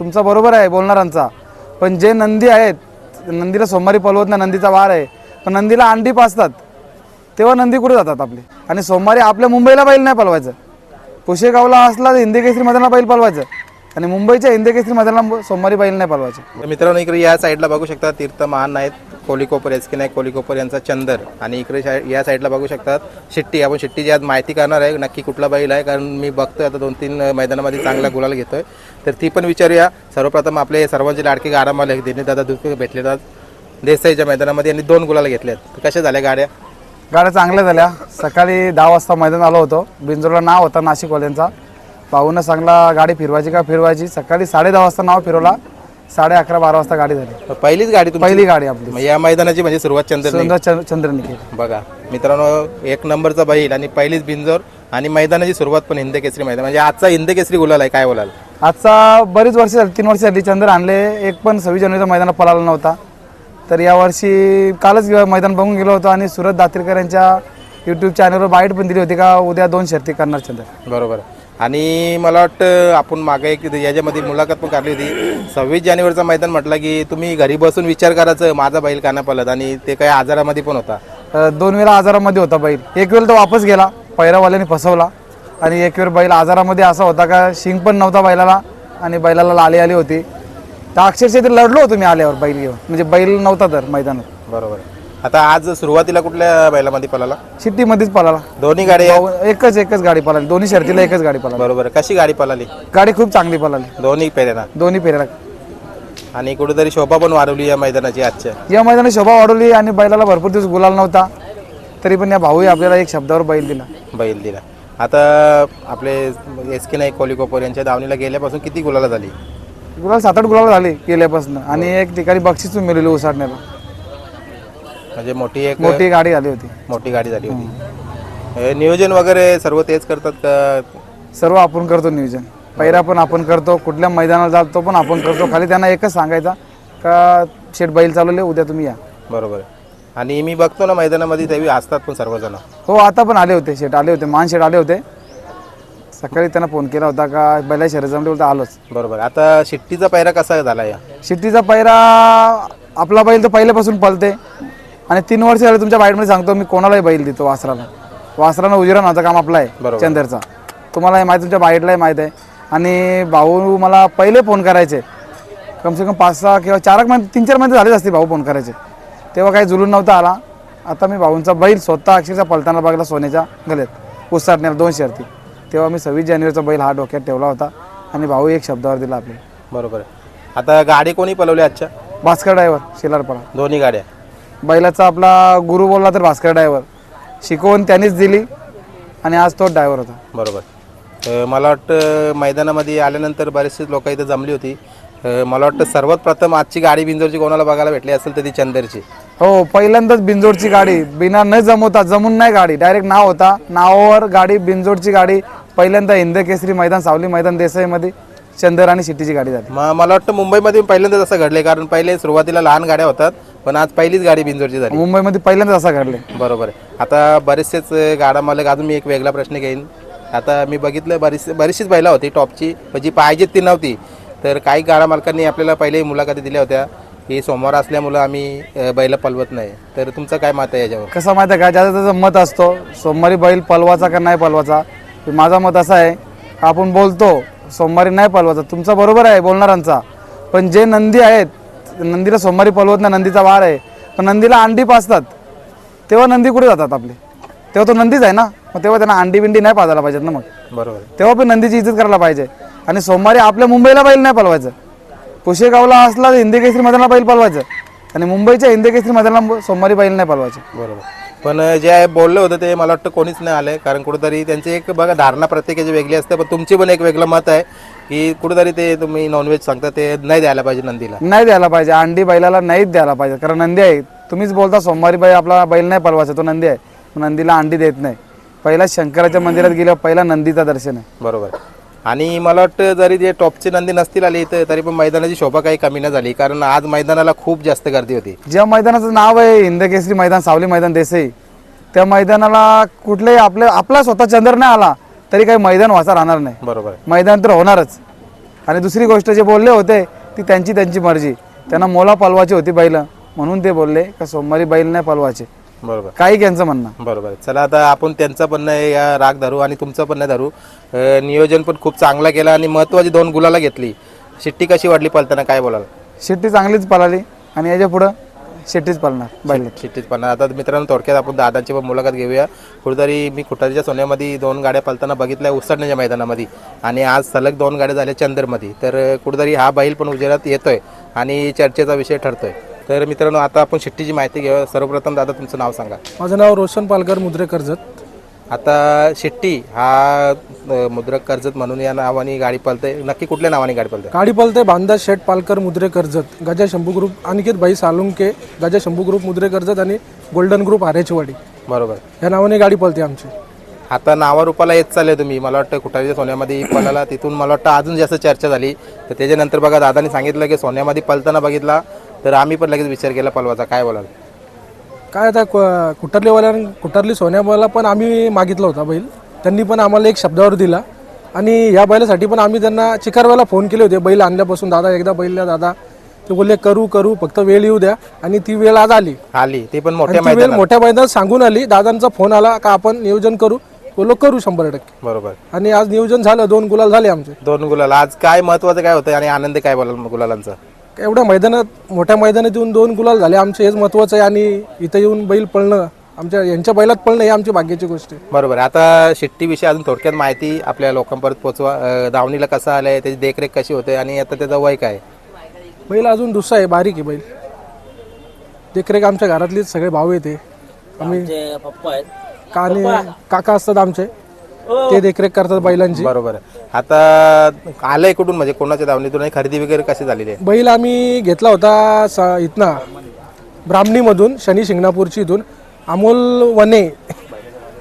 तुमचा बरोबर आहे बोलणारांचा, पण जे नंदी आहेत नंदीला सोमवारी पळवत नाही, नंदीचा वार आहे, पण नंदीला अंडी पाजतात तेव्हा नंदी कुठे जातात आपले. आणि सोमवारी आपल्या मुंबईला बैल नाही पळवायचं, पुशेगावला असला तर हिंदकेसरी मैदानाला बैल पळवायचं, आणि मुंबईच्या हिंदकेसरी मैदानाला सोमवारी बैल नाही पळवायचं. मित्रांनो, इकडे या साईडला बघू शकता तीर्थ महान आहेत कोलीकोपर एस के नाईक कोलीकोपर यांचा चंदर, आणि इकडे या साईडला बघू शकतात शिट्टी. आपण शिट्टीची आज माहिती करणार आहे नक्की कुठला बैल आहे, कारण मी बघतोय आता 2-3 मैदानामध्ये चांगला गुलाल घेतोय, तर ती पण विचारूया. सर्वप्रथम आपले सर्वांचे लाडके गाडा मालक दिनेश दादा दुसरे भेटले आहेत देसाईच्या मैदानामध्ये, यांनी 2 गुलाल घेतलेत. तर कशा झाल्या गाड्या? गाड्या चांगल्या झाल्या. सकाळी 10 वाजता मैदान आलो होतो, बिंजोरला नाव होता नाशिकवाल्यांचा, भाऊनं सांगला गाडी फिरवायची का फिरवायची. सकाळी 10:30 वाजता नाव फिरवला, 11:30-12 वाजता गाडी झाली. पहिलीच गाडी तुमची? पहिली गाडी आपली. मग या मैदानाची म्हणजे सुरुवात चंद्रनी केली. बघा मित्रांनो, 1 नंबरचा बैल आणि पहिलीच बिंजोर, आणि मैदानाची सुरुवात पण हिंदकेसरी मैदान, म्हणजे आजचा हिंदकेसरी गुलाल आहे. काय बोलाल? आजचा बरीच वर्ष झाली, 3 वर्ष झाली चंद्र आणले, एक पण 26 जानेवारीचा मैदानात पळाला नव्हता. तर यावर्षी कालच मैदान बघून गेलो होतो, आणि सुरत दातीरकर यांच्या यूट्यूब चॅनलवर बाईट पण दिली होती का उद्या 2 शर्ती करणार चंद्र. बरोबर. आणि मला वाटतं आपण मागे एक याच्यामध्ये मुलाखत पण काढली होती, 26 जानेवारीचा मैदान म्हटलं की तुम्ही घरी बसून विचार करायचं माझा बैल का नाही पळत, आणि ते काही आजारामध्ये पण होता. 2 वेळा आजारामध्ये होता बैल. एक वेळ तो वापस गेला, पैरावाल्याने फसवला, आणि एक वेळ बैल आजारामध्ये असा होता का शिंग पण नव्हता बैलाला, आणि बैलाला लाली आली होती. तर अक्षरशः ते लढलो होतो मी आल्यावर बैल घेऊन, म्हणजे बैल नव्हता तर मैदानात. बरोबर. आता आज सुरुवातीला कुठल्या बैलामध्ये पळाला? शिट्टीमध्येच पळाला. दोन्ही गाड्या? एकच गाडी पळाली, दोन्ही शर्तीला एकच गाडी पळाली. बरोबर. कशी गाडी पळाली? गाडी खूप चांगली पळाली दोन्ही फेऱ्याला. दोन्ही फेऱ्याला. आणि कुठेतरी शोभा पण वाढवली या मैदानाची आजच्या. या मैदानात शोभा वाढवली, आणि बैलाला भरपूर दिवस गुलाल नव्हता, तरी पण या भाऊ आपल्याला एक शब्दावर बैल दिला. आता आपले एस के नाईक कोलीकोपर यांच्या दावणीला गेल्यापासून किती गुलाला झाली? गुलाल 7-8 गुलाल झाली गेल्यापासून, आणि एक ठिकाणी बक्षीस मिळाली उसाटण्याला, म्हणजे मोठी गाडी आली होती. मोठी गाडी झाली होती. नियोजन वगैरे सर्व तेच करतात का? सर्व आपण करतो नियोजन, पैरा पण आपण करतो, कुठल्या मैदानाला जातो पण आपण करतो. खाली त्यांना एकच सांगायचा का शेट बैल चालवले, उद्या तुम्ही या. बरोबर. आणि मी बघतो ना मैदानामध्ये तेही असतात पण सर्वजण. हो, आता पण आले होते, शेट आले होते, मान शेट आले होते. सकाळी त्यांना फोन केला होता का बैला शर्यत जमले, बोलता आलोच. बरोबर. आता शिट्टीचा पैरा कसा झाला? या शिट्टीचा पैरा आपला बैल तर पहिल्यापासून पळते, आणि 3 वर्ष झाले तुमच्या बाईटमध्ये सांगतो मी, कोणालाही बैल देतो. वासरानं उजिरा नव्हता काम आपला आहे चंदरचा, तुम्हालाही माहिती, तुमच्या बाईटलाही माहीत आहे. आणि भाऊ मला पहिले फोन करायचे, कमसे कम 5-6 किंवा 3-4 महिने झालेच असते भाऊ फोन करायचे, तेव्हा काही जुलून नव्हता आला. आता मी भाऊंचा बैल स्वतः अक्षरशः पलताना बघला सोन्याच्या गल्यात उसाटण्याला 2 शर्ती, तेव्हा मी 26 जानेवारीचा बैल हा डोक्यात ठेवला होता, आणि भाऊ एक शब्दावर दिला आपल्याला. बरोबर. आता गाडी कोणी पळवली आजच्या? भास्कर ड्रायव्हर शिलारपाडा. दोन्ही गाड्या? बैलाचा आपला गुरु बोलला तर भास्कर ड्रायव्हर, शिकवून त्यांनीच दिली, आणि आज तो ड्रायव्हर होता. बरोबर. मला वाटतं मैदानामध्ये आल्यानंतर बरेचसे लोक इथं जमली होती. मला वाटतं सर्वात प्रथम आजची गाडी बिंजोरची कोणाला बघायला भेटली असेल तर ती चंदरची. हो, पहिल्यांदाच बिंजोडची गाडी, बिना न जमून नाही गाडी, डायरेक्ट नाव होता, नावावर गाडी, बिंजोडची गाडी. पहिल्यांदा हिंदकेसरी मैदान, सावली मैदान देसाईमध्ये चंदर आणि शिट्टीची गाडी झाली. मला वाटतं मुंबईमध्ये पहिल्यांदाच असं घडले, कारण पहिले सुरुवातीला लहान गाड्या होतात, पण आज पहिलीच गाडी बिंजोरची झाली. मुंबईमध्ये पहिल्यांदाच असं घडले. बरोबर. आता बरेचसेच गाडा मालक, अजून मी एक वेगळा प्रश्न घेईन. आता मी बघितलं बरीचशीच बैला होती टॉपची, जी पाहिजेत ती नव्हती, तर काही गाडा मालकांनी आपल्याला पहिले मुलाखती दिल्या होत्या की सोमवार असल्यामुळं आम्ही बैल पळवत नाही. तर तुमचं काय मत आहे याच्यावर? कसं माहिती आहे का, ज्याचं त्याचं मत असतो, सोमवारी बैल पळवायचा का नाही पळवायचा. माझा मत असा आहे, आपण बोलतो सोमवारी नाही पळवायचा, तुमचा बरोबर आहे बोलणारांचा, पण जे नंदी आहेत नंदीला सोमवारी पळवत नाही, नंदीचा वार आहे, पण नंदीला अंडी पाजतात तेव्हा नंदी कुठे जातात आपले, तेव्हा तो नंदीच आहे ना, मग तेव्हा त्यांना अंडी बिंडी नाही पाजायला पाहिजेत ना. मग बरोबर, तेव्हा पण नंदीची इज्जत करायला पाहिजे. आणि सोमवारी आपल्या मुंबईला बैल नाही पळवायचं, पुशेगावला असला तर हिंदकेसरी मैदानाला बैल पळवायचं, आणि मुंबईच्या हिंदकेसरी मैदानाला सोमवारी बैल नाही पळवायचं. बरोबर. पण जे बोललं होतं ते मला वाटतं कोणीच नाही आलं, कारण कुठेतरी त्यांची एक बघा धारणा प्रत्येकाची वेगळी असते, पण तुमची पण एक वेगळं मत आहे की कुठेतरी ते तुम्ही नॉनव्हेज सांगता ते नाही द्यायला पाहिजे नंदीला. नाही द्यायला पाहिजे, अंडी बैलाला नाहीच द्यायला पाहिजे, कारण नंदी आहे. तुम्हीच बोलता सोमवारी बैल आपला बैल नाही पळवायचा, तो नंदी आहे, नंदीला अंडी देत नाही. पहिला शंकराच्या मंदिरात गेल्यावर पहिला नंदीचा दर्शन आहे. बरोबर. आणि मला वाटतं जरी ते टॉपचे नंदी नसतील आले इथं तरी पण मैदानाची शोभा काही कमी नाही झाली, कारण आज मैदानाला खूप जास्त गर्दी होती. ज्या मैदानाचं नाव आहे हिंदकेसरी मैदान, सावली मैदान देसाई, त्या मैदानाला कुठलेही आपला स्वतः चंद्र नाही आला तरी काही मैदान वाचा राहणार नाही. बरोबर. मैदान तर होणारच, आणि दुसरी गोष्ट जे बोलले होते ती त्यांची मर्जी. त्यांना मोला पलवाची होती बैल, म्हणून ते बोलले का सोमवारी बैल नाही पलवायचे. बरोबर काही त्यांचं म्हणणं. बरोबर. चला आता आपण त्यांचं पण नाही या राग धरू आणि तुमचं पण नाही धरू. नियोजन पण खूप चांगला केला आणि महत्त्वाची 2 गुलाला घेतली. शिट्टी कशी वाटली पळताना, काय बोलाल? शिट्टी चांगलीच पळाली आणि याच्या पुढं शिट्टीच पळणार बैल. शिट्टीच पण आता मित्रांनो थोडक्यात आपण दादांची पण मुलाखत घेऊया. कुठेतरी मी खुटारीच्या सोन्यामध्ये 2 गाड्या पळताना बघितल्या उसळण्याच्या मैदानामध्ये आणि आज सलग 2 गाड्या झाल्या चंदरमध्ये. तर कुठेतरी हा बैल पण उजेडात येतोय आणि चर्चेचा विषय ठरतोय. तर मित्रांनो आता आपण शिट्टीची माहिती घेऊया. सर्वप्रथम दादा तुमचं नाव सांगा. माझं नाव रोशन पालकर, मुद्रे कर्जत. आता शिट्टी हा मुद्रक कर्जत म्हणून या नावाने गाडी पळते. नक्की कुठल्या नावाने गाडी पळते? गाडी पलते बांधा शेठ पालकर मुद्रे कर्जत, गजा शंभू ग्रुप, अनिकेत भाई सालुंके, गजा शंभू ग्रुप मुद्रे कर्जत आणि गोल्डन ग्रुप आरेचवाडी बरोबर. या नावाने गाडी पलते आमची. आता नावारूपाला येत चालले तुम्ही. मला वाटतं कुठारीच्या सोन्यामध्ये पळाला, तिथून मला वाटतं अजून जास्त चर्चा झाली. तर त्याच्यानंतर बघा दादानी सांगितलं की सोन्यामध्ये पळताना बघितला तर आम्ही पण लगेच विचार केला पळवाचा. काय बोलाल? काय आता कुठारली सोन्याबाला पण आम्ही मागितला होता बैल, त्यांनी पण आम्हाला एक शब्दावर दिला. आणि या बैलासाठी पण आम्ही त्यांना चिकारवाला फोन केले होते बैल आणल्यापासून. दादा एकदा बैल द्या दादा. ते बोलले करू फक्त वेळ येऊ द्या. आणि ती वेळ आज आली. ते पण आणि मोठ्या ती वेळ मैदानात. मोठ्या मैदानात सांगून आली. दादांचा फोन आला का आपण नियोजन करू. बोललो करू 100%. बरोबर. आणि आज नियोजन झालं, 2 गुलाल झाले आमचे. 2 गुलाल. आज काय महत्वाचं काय होतं आणि आनंद काय बोलाल गुलालांचा? एवढ्या मैदानात, मोठ्या मैदानात येऊन 2 गुलाल झाले आमचे, हेच महत्वाचं आहे. आणि इथं येऊन बैल पळणं, आमच्या यांच्या बैलात पळणं, ही आमची भाग्याची गोष्ट आहे. बरोबर. आता शिट्टीविषयी अजून थोडक्यात माहिती आपल्या लोकांपर्यंत पोहोचवा. दावणीला कसं आलंय, त्याची देखरेख कशी होते आणि आता त्याचं वय काय? बैल अजून दुसरा आहे, बारीक आहे बैल. देखरेख आमच्या घरातलीच सगळे भाऊ येते. आम्ही काका असतात आमचे, ते देखरेख करतात बैलांची. बरोबर. आता आलंय कुठून, म्हणजे कोणाच्या दावणीतून आणि खरेदी वगैरे कशी झालेली आहे? बैल आम्ही घेतला होता इथना ब्राह्मणीमधून, शनी शिंगणापूरची. इथून अमोल वने,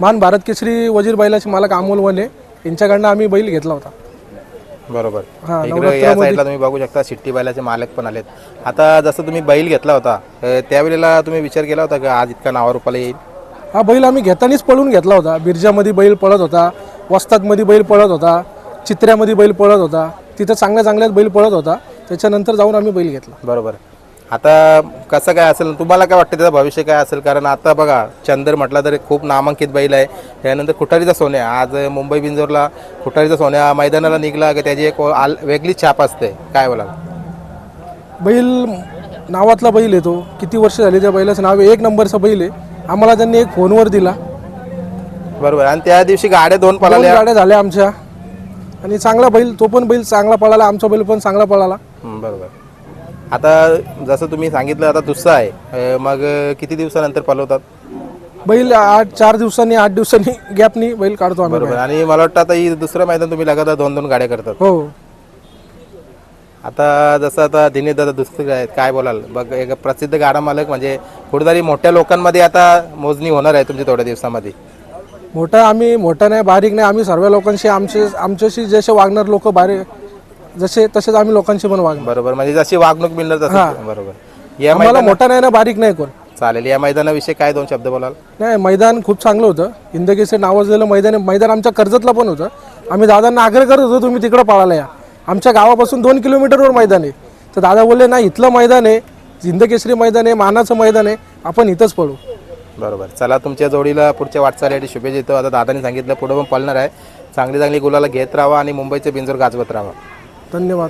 मान भारत केसरी वजीर बैलाचे मालक अमोल वने यांच्याकडनं आम्ही बैल घेतला होता. बरोबर. हा, इकडे या साईडला तुम्ही बघू शकता शिट्टी बैलाचे मालक पण आलेत. आता जसं तुम्ही बैल घेतला होता त्यावेळेला तुम्ही विचार केला होता की आज इतका नावारूपाला येईल? हा बैल आम्ही घेतानाच पळून घेतला होता. बिरजामध्ये बैल पळत होता, वस्तादमध्ये बैल पळत होता, चित्र्यामध्ये बैल पळत होता. तिथं चांगल्याच बैल पळत होता. त्याच्यानंतर जाऊन आम्ही बैल घेतला. बरोबर. आता कसं काय असेल, तुम्हाला काय वाटतं त्याचं भविष्य काय असेल? कारण आता बघा चंदर म्हटला तरी खूप नामांकित बैल आहे. त्यानंतर खुटारीचा सोन्या, आज मुंबई बिंजोरला खुटारीचा सोन्या मैदानाला निघला की त्याची एक वेगळीच छाप असते. काय बोला? बैल नावातला बैल येतो. किती वर्ष झाली त्या बैलाचं नाव आहे, 1 नंबरचा बैल आहे. आम्हाला त्यांनी एक फोनवर दिला. बरोबर. आणि त्या दिवशी गाड्या 2 2 पळाल्या. गाड्या झाल्या आमच्या. आणि चांगला बैल, तो पण बैल चांगला पळाला, आमचा बैल पण चांगला पळाला. बरोबर. आता जसं तुम्ही सांगितलं आता दुसरा आहे, मग किती दिवसानंतर पळवतात बैल? 4 दिवसांनी 8 दिवसांनी गॅपनी बैल काढतो आम्ही. बरोबर. आणि मला वाटतं आता ही दुसरं मैदान तुम्ही लगातार 2-2 गाड्या करतात. हो. आता जसं आता दिनेश दादा दुसरे आहेत, काय बोलाल? बघ एक प्रसिद्ध गाडा मालक, म्हणजे कुठेतरी मोठ्या लोकांमध्ये आता मोजणी होणार आहे तुमची थोड्या दिवसामध्ये. आम्ही मोठा नाही, बारीक नाही. आम्ही सर्व लोकांशी आमच्याशी जसे वागणार लोक बारीक तसेच आम्ही लोकांशी पण वागणार. बरोबर. म्हणजे जशी वागणूक मिळणार तसं. बरोबर. या आम्हाला मोठा नाही ना, बारीक नाही कोण. चालेल. या मैदानाविषयी काय 2 शब्द बोलाल? नाही, मैदान खूप चांगलं होतं. हिंदकेसरी नावाजलेलं मैदान आमच्या कर्जतला पण होतं. आम्ही दादांना आग्रह करत होतो तुम्ही तिकडं पळायला या. आमच्या गावापासून 2 किलोमीटरवर मैदान आहे. तर दादा बोलले नाही, इथलं मैदान आहे, हिंदकेसरी मैदान आहे, मानाचं मैदान आहे, आपण इथंच पळू. बरोबर. चला तुमच्या जोडीला पुढच्या वाटचालीसाठी शुभेच्छा देतो. आता दादांनी सांगितलं पुढे पण पळणार आहे. चांगली गुलाला घेत राहा आणि मुंबईचे बिंजोर गाजवत राहा. धन्यवाद.